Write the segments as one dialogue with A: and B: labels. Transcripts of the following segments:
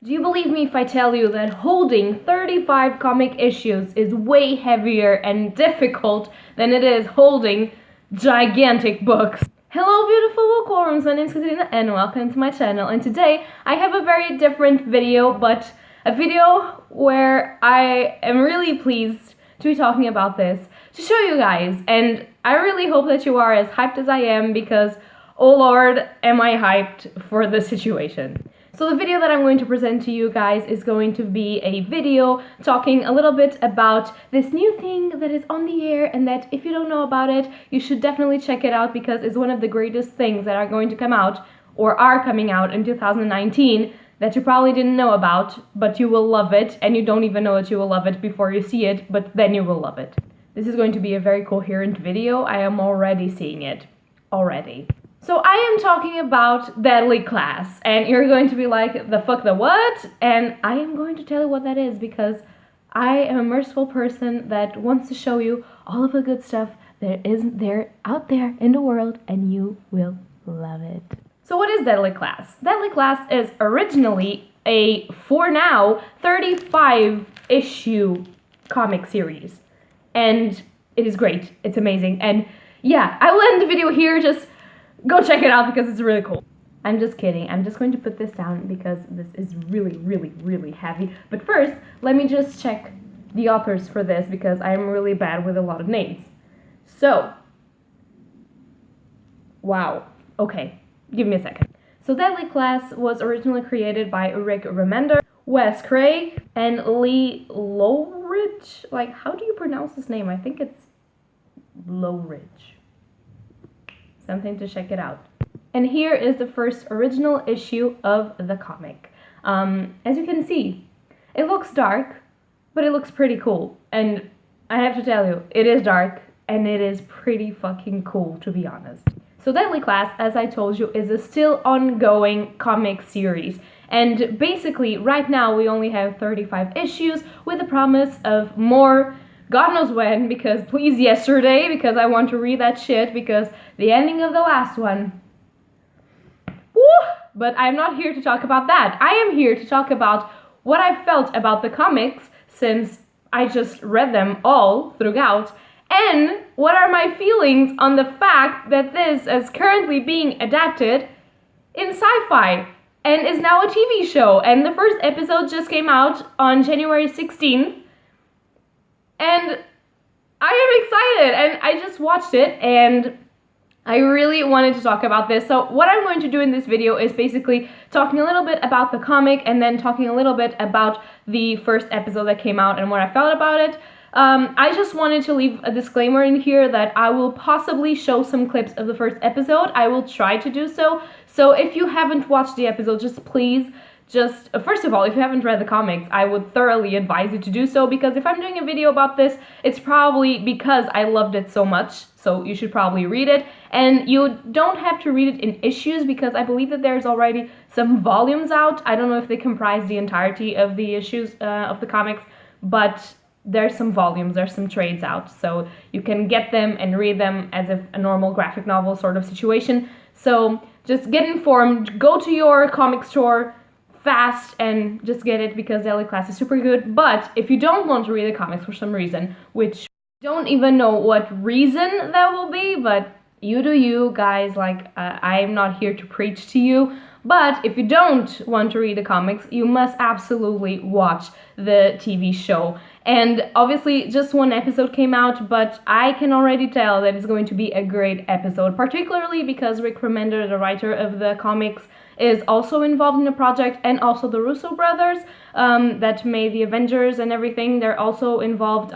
A: Do you believe me if I tell you that holding 35 comic issues is way heavier and difficult than it is holding gigantic books? Hello beautiful bookworms, my name is Catarina and welcome to my channel, and today I have a very different video, but a video where I am really pleased to be talking about this, to show you guys, and I really hope that you are as hyped as I am, because oh lord am I hyped for the situation. So the video that I'm going to present to you guys is going to be a video talking a little bit about this new thing that is on the air, and that if you don't know about it, you should definitely check it out, because it's one of the greatest things that are going to come out or are coming out in 2019 that you probably didn't know about, but you will love it, and you don't even know that you will love it before you see it, but then you will love it. This is going to be a very coherent video. I am already seeing it. Already. So I am talking about Deadly Class, and you're going to be like, the fuck, the what? And I am going to tell you what that is, because I am a merciful person that wants to show you all of the good stuff that is there out there in the world, and you will love it. So what is Deadly Class? Deadly Class is originally a, for now, 35 issue comic series, and it is great. It's amazing, and yeah, I will end the video here. Just go check it out because it's really cool. I'm just kidding. I'm just going to put this down because this is really heavy. But first, let me just check the authors for this, because I'm really bad with a lot of names. So, wow. Okay, give me a second. So Deadly Class was originally created by Rick Remender, Wes Craig, and Lee Lowridge. Like, how do you pronounce this name? I think it's Lowridge. Something to check it out. And here is the first original issue of the comic. As you can see, it looks dark, but it looks pretty cool. And I have to tell you, it is dark, and it is pretty fucking cool, to be honest. So Deadly Class, as I told you, is a still ongoing comic series. And basically, right now, we only have 35 issues with the promise of more. God knows when, because please yesterday, because I want to read that shit, because the ending of the last one, woo! But I'm not here to talk about that. I am here to talk about what I felt about the comics, since I just read them all throughout, and what are my feelings on the fact that this is currently being adapted in sci-fi, and is now a TV show, and the first episode just came out on January 16th, and I am excited, and I just watched it, and I really wanted to talk about this. So what I'm going to do in this video is basically talking a little bit about the comic, and then talking a little bit about the first episode that came out and what I felt about it. I just wanted to leave a disclaimer in here that I will possibly show some clips of the first episode. I will try to do so. So if you haven't watched the episode, just please, first of all, if you haven't read the comics, I would thoroughly advise you to do so, because if I'm doing a video about this, it's probably because I loved it so much, so you should probably read it. And you don't have to read it in issues, because I believe that there's already some volumes out. I don't know if they comprise the entirety of the issues of the comics, but there's some volumes, there's some trades out, so you can get them and read them as if a normal graphic novel sort of situation. So just get informed, go to your comic store fast and just get it, because Deadly Class is super good. But if you don't want to read the comics for some reason, which I don't even know what reason that will be, but you do you, guys. Like, I'm not here to preach to you, but if you don't want to read the comics, you must absolutely watch the TV show. And obviously just one episode came out, but I can already tell that it's going to be a great episode, particularly because Rick Remender, the writer of the comics, is also involved in the project, and also the Russo brothers that made the Avengers and everything. They're also involved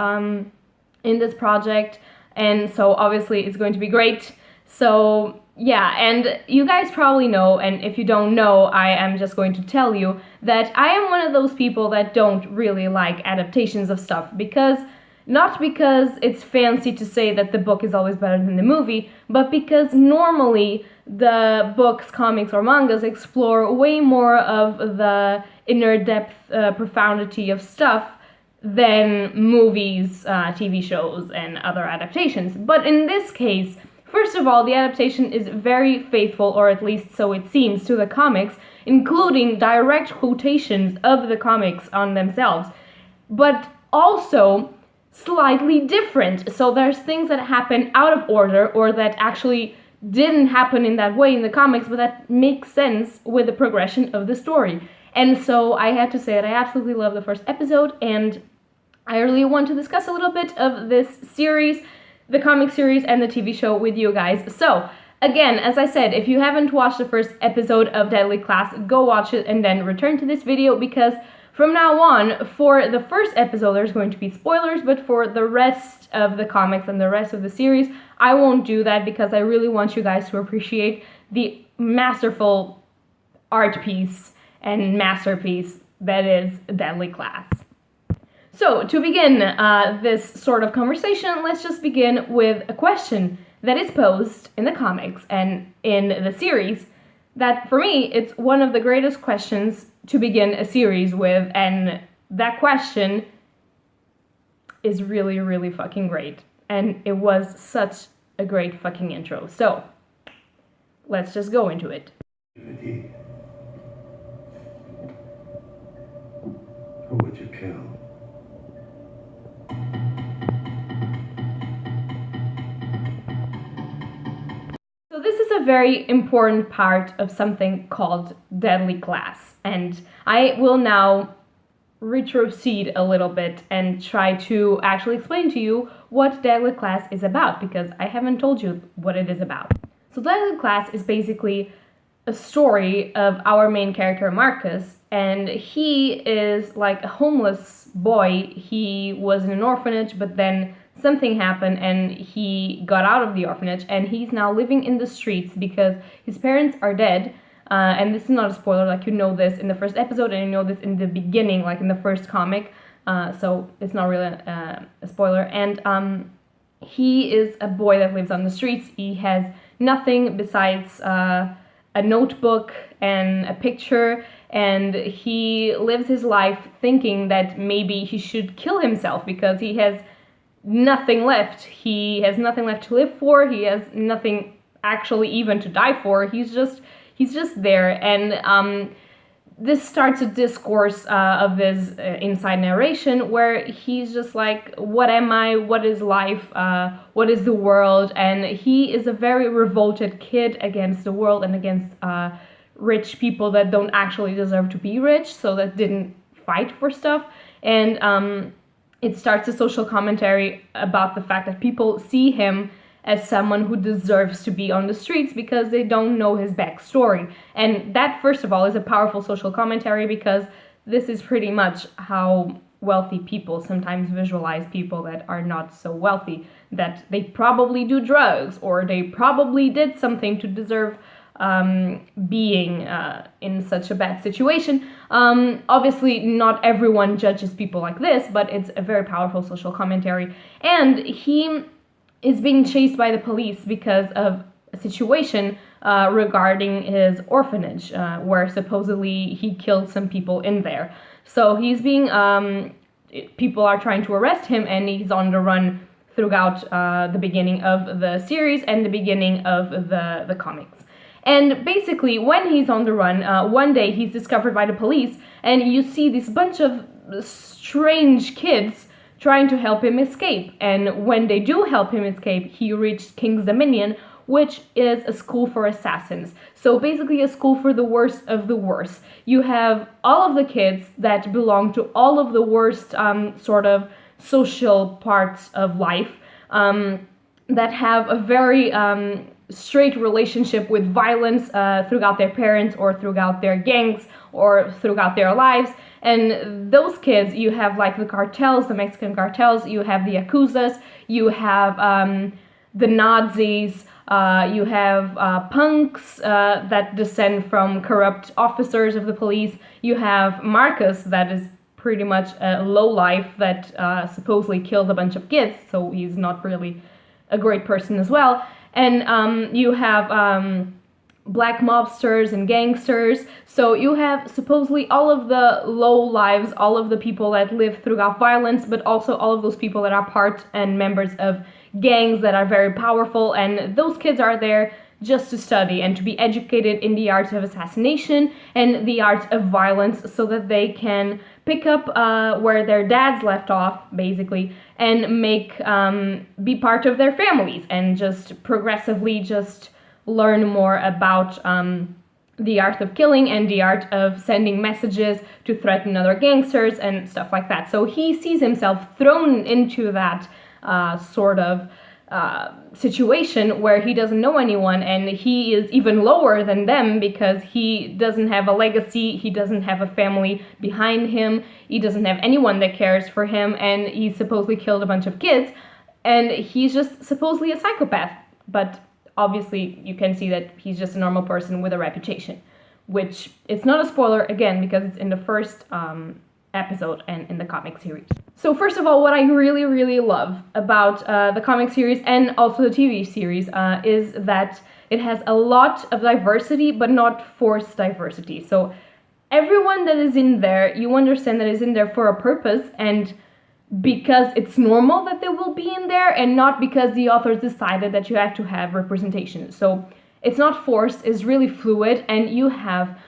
A: in this project, and so obviously it's going to be great. So yeah, and you guys probably know, and if you don't know, I am just going to tell you that I am one of those people that don't really like adaptations of stuff, because not because it's fancy to say that the book is always better than the movie, but because normally the books, comics, or mangas explore way more of the inner depth, profundity of stuff than movies, TV shows, and other adaptations. But in this case, First of all, the adaptation is very faithful, or at least so it seems, to the comics, including direct quotations of the comics on themselves, but also slightly different. So there's things that happen out of order, or that actually didn't happen in that way in the comics, but that makes sense with the progression of the story. And so I had to say that I absolutely love the first episode, and I really want to discuss a little bit of this series, the comic series and the TV show with you guys. So again, as I said, if you haven't watched the first episode of Deadly Class, go watch it and then return to this video, because from now on, for the first episode, there's going to be spoilers, but for the rest of the comics and the rest of the series, I won't do that, because I really want you guys to appreciate the masterful art piece and masterpiece that is Deadly Class. So, to begin this sort of conversation, let's just begin with a question that is posed in the comics and in the series, that for me, it's one of the greatest questions to begin a series with, and that question is really, really fucking great. And it was such a great fucking intro. So, let's just go into it.
B: Who would you kill?
A: So this is a very important part of something called Deadly Class, and I will now retrocede a little bit and try to actually explain to you what Deadly Class is about, because I haven't told you what it is about. So Deadly Class is basically a story of our main character Marcus, and he is like a homeless boy. He was in an orphanage, but then something happened and he got out of the orphanage, and he's now living in the streets because his parents are dead. And this is not a spoiler, like you know this in the first episode and you know this in the beginning, like in the first comic. So it's not really a spoiler. And he is a boy that lives on the streets. He has nothing besides a notebook and a picture, and he lives his life thinking that maybe he should kill himself because he has nothing left. He has nothing left to live for. He has nothing actually even to die for. He's just there. And this starts a discourse of his inside narration where he's just like, what am I? What is life? What is the world? And he is a very revolted kid against the world and against rich people that don't actually deserve to be rich, so that didn't fight for stuff. And it starts a social commentary about the fact that people see him as someone who deserves to be on the streets because they don't know his backstory. And that, first of all, is a powerful social commentary, because this is pretty much how wealthy people sometimes visualize people that are not so wealthy, that they probably do drugs or they probably did something to deserve being in such a bad situation. Obviously, not everyone judges people like this, but it's a very powerful social commentary. And he is being chased by the police because of a situation regarding his orphanage, where supposedly he killed some people in there. So he's being, people are trying to arrest him, and he's on the run throughout the beginning of the series and the beginning of the comics. And basically, when he's on the run, one day he's discovered by the police, and you see this bunch of strange kids trying to help him escape. And when they do help him escape, he reached King's Dominion, which is a school for assassins. So basically a school for the worst of the worst. You have all of the kids that belong to all of the worst sort of social parts of life, that have a very straight relationship with violence throughout their parents or throughout their gangs or throughout their lives. And those kids, you have like the cartels, the Mexican cartels, you have the Yakuzas, you have the Nazis, you have punks that descend from corrupt officers of the police, you have Marcus, that is pretty much a lowlife that supposedly killed a bunch of kids, so he's not really a great person as well. And you have black mobsters and gangsters. So you have supposedly all of the low lives, all of the people that live throughout violence, but also all of those people that are part and members of gangs that are very powerful, and those kids are there just to study and to be educated in the art of assassination and the art of violence so that they can pick up where their dads left off, basically, and be part of their families and just progressively just learn more about the art of killing and the art of sending messages to threaten other gangsters and stuff like that. So he sees himself thrown into that sort of situation where he doesn't know anyone, and he is even lower than them because he doesn't have a legacy, he doesn't have a family behind him, he doesn't have anyone that cares for him, and he supposedly killed a bunch of kids, and he's just supposedly a psychopath. But obviously you can see that he's just a normal person with a reputation, which it's not a spoiler, again, because it's in the first episode and in the comic series. So first of all, what I really, really love about the comic series and also the TV series is that it has a lot of diversity, but not forced diversity. So everyone that is in there, you understand that is in there for a purpose, and because it's normal that they will be in there, and not because the authors decided that you have to have representation. So it's not forced, it's really fluid, and you have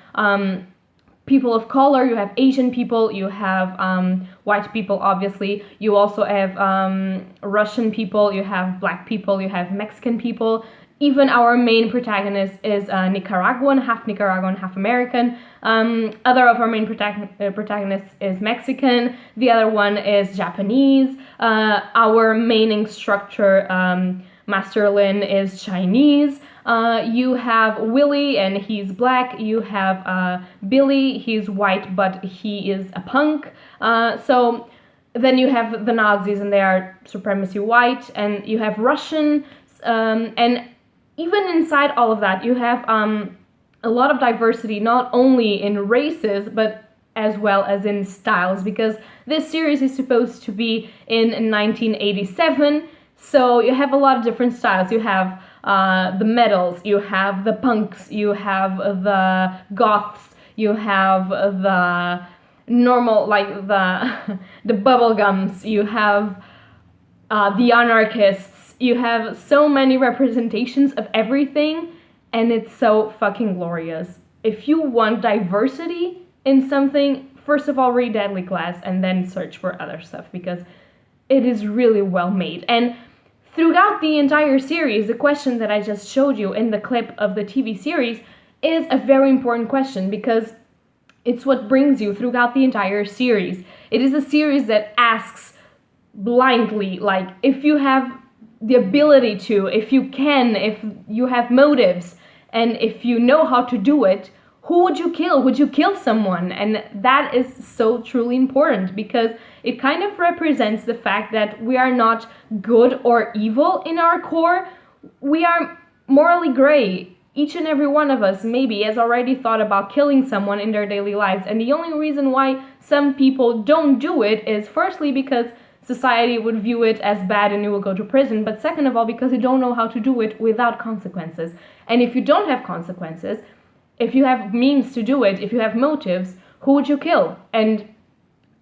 A: people of color, you have Asian people, you have white people, obviously. You also have Russian people, you have black people, you have Mexican people. Even our main protagonist is Nicaraguan, half American. Other of our main protagonists is Mexican. The other one is Japanese. Our main instructor, Master Lin, is Chinese. You have Willie, and he's black. You have Billy, he's white, but he is a punk. So then you have the Nazis, and they are supremacy white. And you have Russian, and even inside all of that, you have a lot of diversity, not only in races, but as well as in styles, because this series is supposed to be in 1987, so you have a lot of different styles. You have the metals, you have the punks, you have the goths, you have the normal, like the bubblegums, you have the anarchists. You have so many representations of everything, and it's so fucking glorious. If you want diversity in something, first of all, read Deadly Class and then search for other stuff, because it is really well made. And throughout the entire series, the question that I just showed you in the clip of the TV series is a very important question, because it's what brings you throughout the entire series. It is a series that asks blindly, like, if you have the ability to, if you can, if you have motives, and if you know how to do it, who would you kill? Would you kill someone? And that is so truly important, because it kind of represents the fact that we are not good or evil in our core. We are morally gray. Each and every one of us maybe has already thought about killing someone in their daily lives, and the only reason why some people don't do it is firstly because society would view it as bad and you will go to prison, but second of all, because you don't know how to do it without consequences. And if you don't have consequences, if you have means to do it, if you have motives, who would you kill? And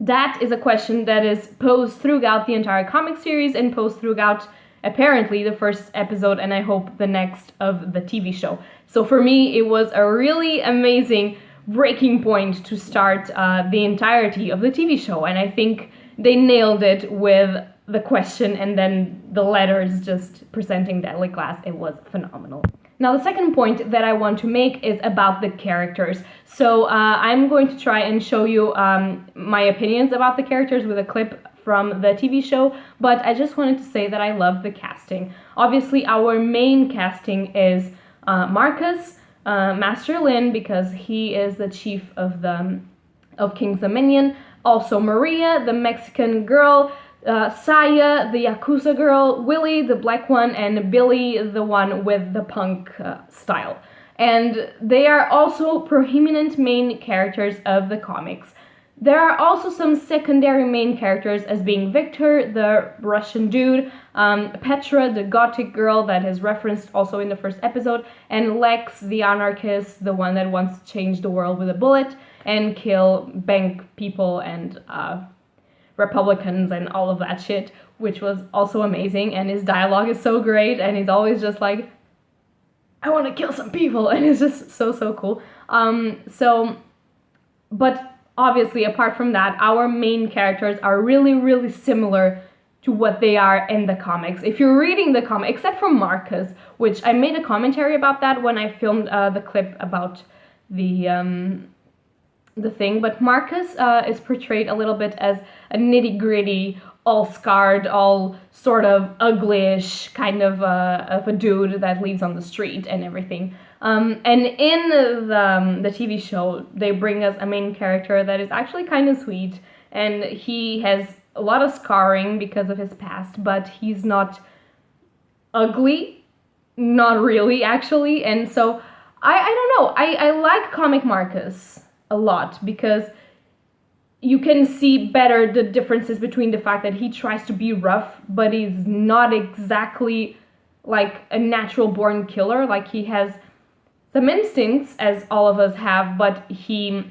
A: that is a question that is posed throughout the entire comic series and posed throughout, apparently, the first episode, and I hope the next of the TV show. So for me, it was a really amazing breaking point to start the entirety of the TV show, and I think they nailed it with the question and then the letters just presenting Deadly Class. It was phenomenal. Now, the second point that I want to make is about the characters. So I'm going to try and show you my opinions about the characters with a clip from the TV show, but I just wanted to say that I love the casting. Obviously, our main casting is Marcus, Master Lin, because he is the chief of King's Dominion. Also Maria, the Mexican girl, Saya, the Yakuza girl, Willie, the black one, and Billy, the one with the punk style. And they are also prominent main characters of the comics. There are also some secondary main characters, as being Victor, the Russian dude, Petra, the gothic girl that is referenced also in the first episode, and Lex, the anarchist, the one that wants to change the world with a bullet and kill bank people and Republicans and all of that shit, which was also amazing. And his dialogue is so great, and he's always just like, I want to kill some people, and it's just so cool. But obviously, apart from that, our main characters are really similar to what they are in the comics. If you're reading the comic, except for Marcus, which I made a commentary about that when I filmed the clip about the thing, but Marcus is portrayed a little bit as a nitty-gritty, all scarred, all sort of uglyish kind of a dude that lives on the street and everything. And in the TV show, they bring us a main character that is actually kind of sweet, and he has a lot of scarring because of his past, but he's not ugly, not really actually. And so I don't know, I like comic Marcus a lot because you can see better the differences between the fact that he tries to be rough, but he's not exactly like a natural born killer. Like, he has some instincts, as all of us have, but he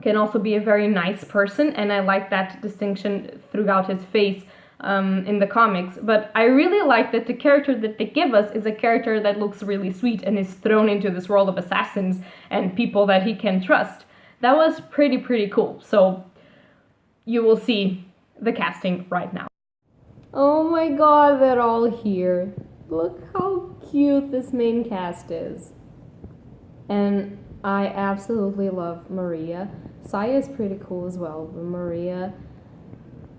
A: can also be a very nice person, and I like that distinction throughout his face in the comics. But I really like that the character that they give us is a character that looks really sweet and is thrown into this world of assassins and people that he can trust. That was pretty cool. So you will see the casting right now. Oh my god, they're all here. Look how cute this main cast is. And I absolutely love Maria. Saya is pretty cool as well, but Maria,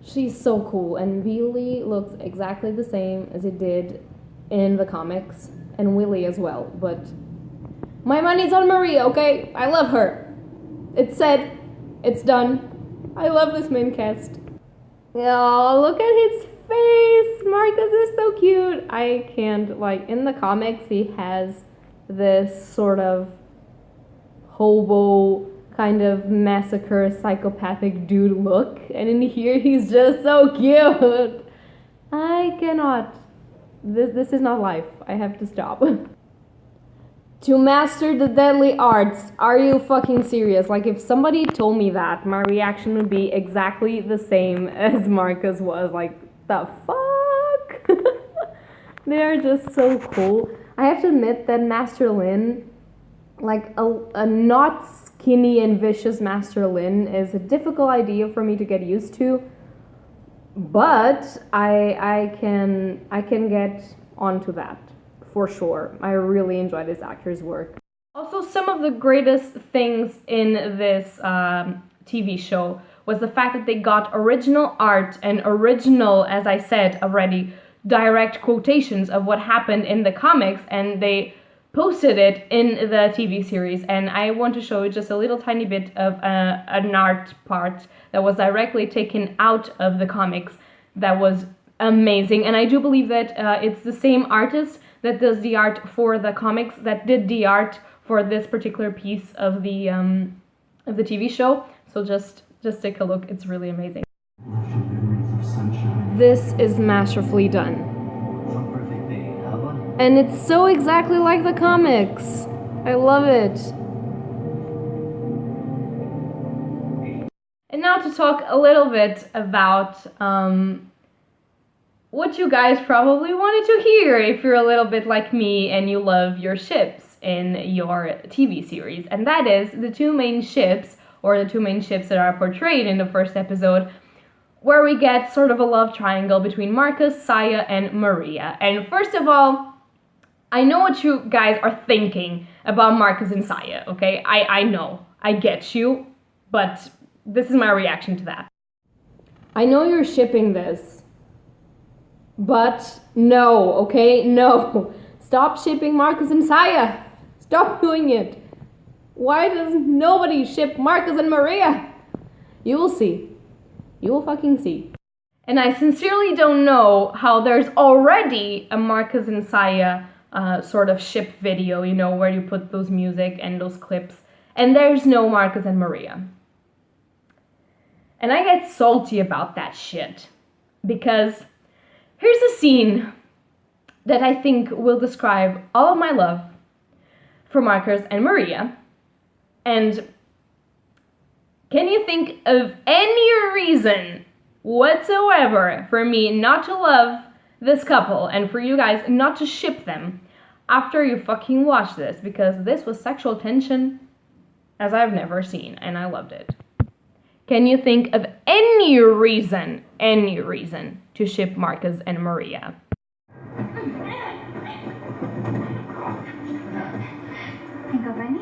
A: she's so cool. And Billy looks exactly the same as it did in the comics, and Willie as well. But my money's on Maria, okay? I love her. It's said. It's done. I love this main cast. Oh, look at his face. Marcus is so cute. I can't, like, in the comics, he has this sort of hobo kind of massacre psychopathic dude look, and in here he's just so cute. I cannot. This is not life. I have to stop. To master the deadly arts. Are you fucking serious? Like, if somebody told me that, my reaction would be exactly the same as Marcus was. Like, the fuck? They're just so cool. I have to admit that Master Lin, like a not skinny and vicious Master Lin, is a difficult idea for me to get used to, but I can get onto that for sure. I really enjoy this actor's work. Also, some of the greatest things in this TV show was the fact that they got original art and original, as I said already, direct quotations of what happened in the comics, and they posted it in the TV series. And I want to show you just a little tiny bit of an art part that was directly taken out of the comics that was amazing. And I do believe that it's the same artist that does the art for the comics that did the art for this particular piece of the TV show. So just take a look. It's really amazing. This is masterfully done. And it's so exactly like the comics. I love it. And now to talk a little bit about what you guys probably wanted to hear if you're a little bit like me and you love your ships in your TV series. And that is the two main ships, or the two main ships that are portrayed in the first episode, where we get sort of a love triangle between Marcus, Saya, and Maria. And first of all, I know what you guys are thinking about Marcus and Saya, okay? I know, I get you, but this is my reaction to that. I know you're shipping this, but no, okay? No. Stop shipping Marcus and Saya. Stop doing it. Why does nobody ship Marcus and Maria? You will see. You will fucking see. And I sincerely don't know how there's already a Marcus and Saya sort of ship video, you know, where you put those music and those clips, and there's no Marcus and Maria. And I get salty about that shit, because here's a scene that I think will describe all of my love for Marcus and Maria. And can you think of any reason whatsoever for me not to love this couple and for you guys not to ship them after you fucking watch this, because this was sexual tension as I've never seen, and I loved it. Can you think of any reason to ship Marcus and Maria?
B: Think of any?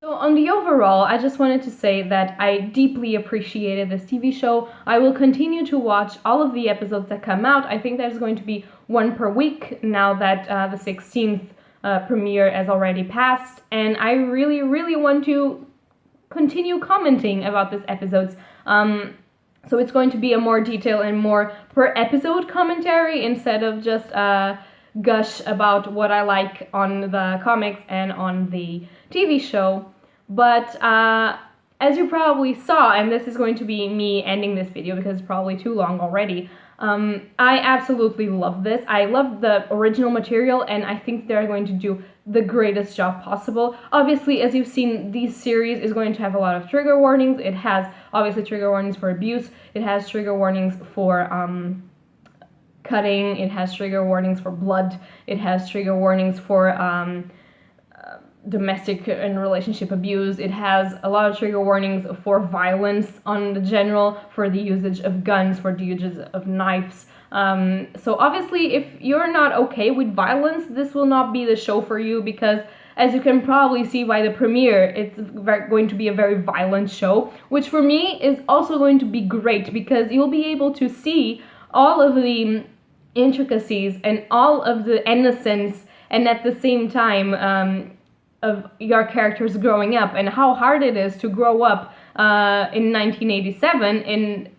A: So on the overall, I just wanted to say that I deeply appreciated this TV show. I will continue to watch all of the episodes that come out. I think there's going to be one per week now that the 16th premiere has already passed. And I really, really want to continue commenting about these episodes. So it's going to be a more detailed and more per episode commentary instead of just gush about what I like on the comics and on the TV show. But as you probably saw, and this is going to be me ending this video because it's probably too long already, I absolutely love this. I love the original material, and I think they're going to do the greatest job possible. Obviously, as you've seen, this series is going to have a lot of trigger warnings. It has obviously trigger warnings for abuse. It has trigger warnings for cutting. It has trigger warnings for blood. It has trigger warnings for domestic and relationship abuse. It has a lot of trigger warnings for violence on the general, for the usage of guns, for the usage of knives. So obviously, if you're not okay with violence, this will not be the show for you, because as you can probably see by the premiere, it's going to be a very violent show, which for me is also going to be great, because you'll be able to see all of the intricacies and all of the innocence, and at the same time of your characters growing up, and how hard it is to grow up in 1987 in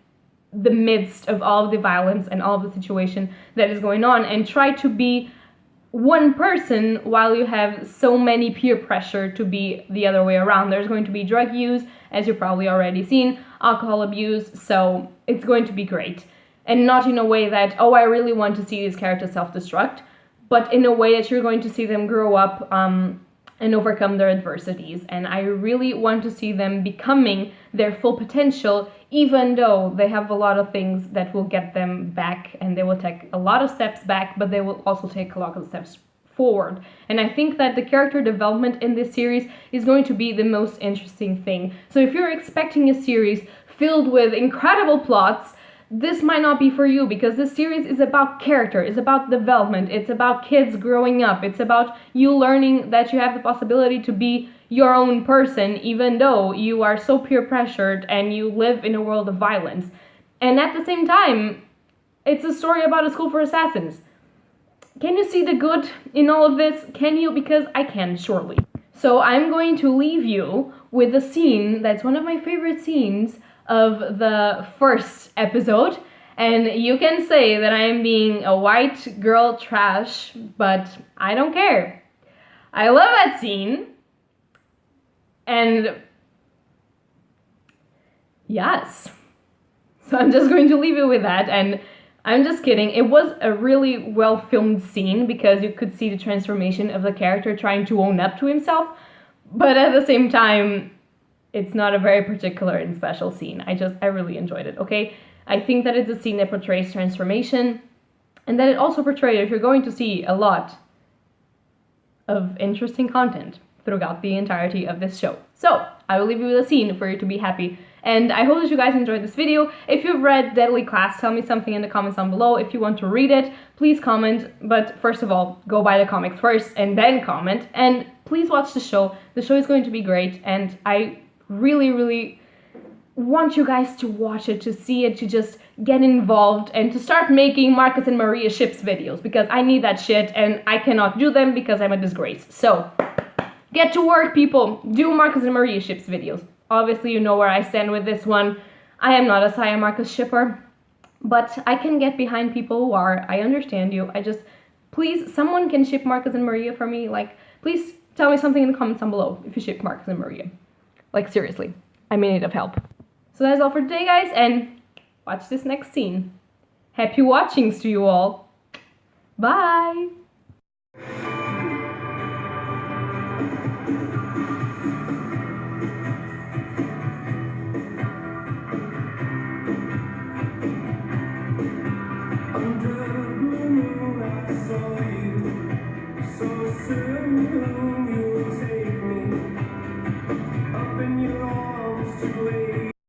A: the midst of all of the violence and all of the situation that is going on, and try to be one person while you have so many peer pressure to be the other way around. There's going to be drug use, as you've probably already seen, alcohol abuse, so it's going to be great. And not in a way that, oh, I really want to see these characters self-destruct, but in a way that you're going to see them grow up and overcome their adversities. And I really want to see them becoming their full potential, even though they have a lot of things that will get them back, and they will take a lot of steps back, but they will also take a lot of steps forward. And I think that the character development in this series is going to be the most interesting thing. So if you're expecting a series filled with incredible plots, this might not be for you, because this series is about character, it's about development, it's about kids growing up, it's about you learning that you have the possibility to be your own person, even though you are so peer pressured and you live in a world of violence. And at the same time, it's a story about a school for assassins. Can you see the good in all of this? Can you? Because I can, surely. So I'm going to leave you with a scene that's one of my favorite scenes of the first episode, and you can say that I am being a white girl trash, but I don't care. I love that scene, and yes, so I'm just going to leave it with that. And I'm just kidding, it was a really well filmed scene, because you could see the transformation of the character trying to own up to himself, but at the same time, it's not a very particular and special scene. I really enjoyed it, okay? I think that it's a scene that portrays transformation, and that it also portrays that you're going to see a lot of interesting content throughout the entirety of this show. So, I will leave you with a scene for you to be happy. And I hope that you guys enjoyed this video. If you've read Deadly Class, tell me something in the comments down below. If you want to read it, please comment. But first of all, go buy the comics first and then comment. And please watch the show. The show is going to be great, and I really want you guys to watch it, to see it, to just get involved, and to start making Marcus and Maria ships videos, because I need that shit and I cannot do them because I'm a disgrace. So get to work, people. Do Marcus and Maria ships videos. Obviously, you know where I stand with this one. I am not a Saya Marcus shipper, but I can get behind people who are. I understand you. Please, someone can ship Marcus and Maria for me. Like, please tell me something in the comments down below if you ship Marcus and Maria. Like, seriously, I'm in need of help. So that's all for today, guys, and watch this next scene. Happy watchings to you all. Bye!